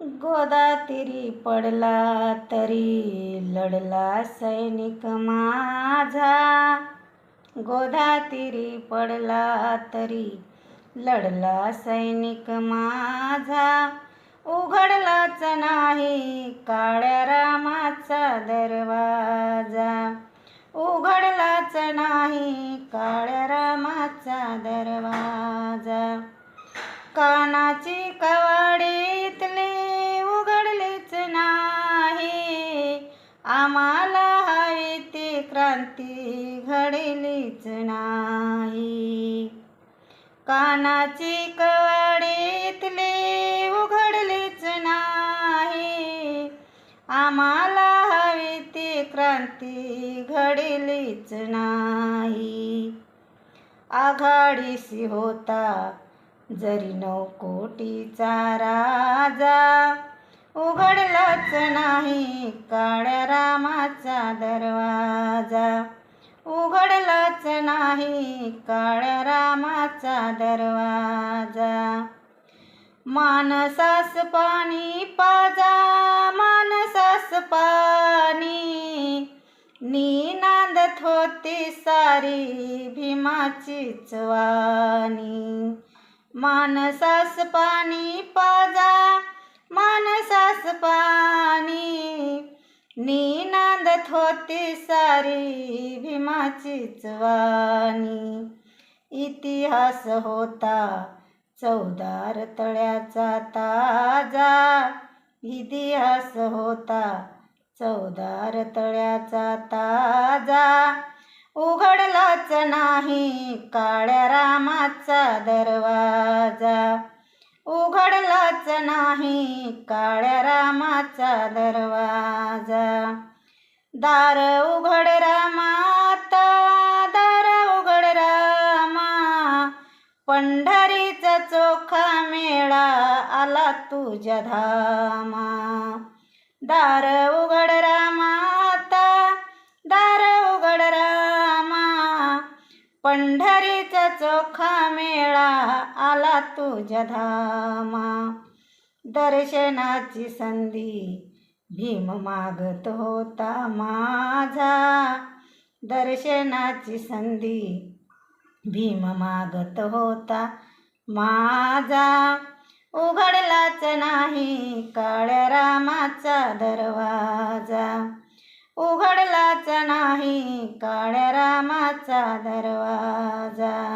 गोदातीरी पडला तरी लढला सैनिक माझा. गोदातीरी पडला तरी लढला सैनिक माझा. उघडलाच नाही काळ्या रामाचा दरवाजा. उघडलाच नाही काळ्या रामाचा दरवाजा. कानाची कवाडीतले उघडलेच नाही. आम्हाला हवी ती क्रांती घडलीच नाही. कानाची कवाडीतले उघडलेच नाही. आम्हाला हवी ती क्रांती घडलीच नाही. आघाडीशी होता जरी 9 कोटीचा राजा. उघडलाच नाही काळ्या रामाचा दरवाजा. उघडलाच नाही काळ्या रामाचा दरवाजा. मानसास पाणी पाजा मानसास पाणी. नी नांदत होती सारी भीमाचीच वाणी. मानसास पाणी पाजा मानसास पाणी. नी नांदत होती सारी भीमाचीच वाणी. इतिहास होता चौदार तळ्याचा ताजा. इतिहास होता चौदार तळ्याचा ताजा. उघडलाच नाही काळ्या रामाचा दरवाजा. उघडलाच नाही काळ्या रामाचा दरवाजा. दार उघड रामा आता दार उघड रामा. पंढरीचा चोखा मेळा आला तुझ्या धामा. दार उघड रामा आता दार उघड रामा. पंढरीचा चोखा मेळा आला तुझ्या धामा. दर्शनाची संधी भीम मागत होता माझा. दर्शनाची संधी भीम मागत होता माझा. उघडलाच नाही काळ्या रामाचा दरवाजा. उघडलाच नाही काळ्या रामाचा दरवाजा.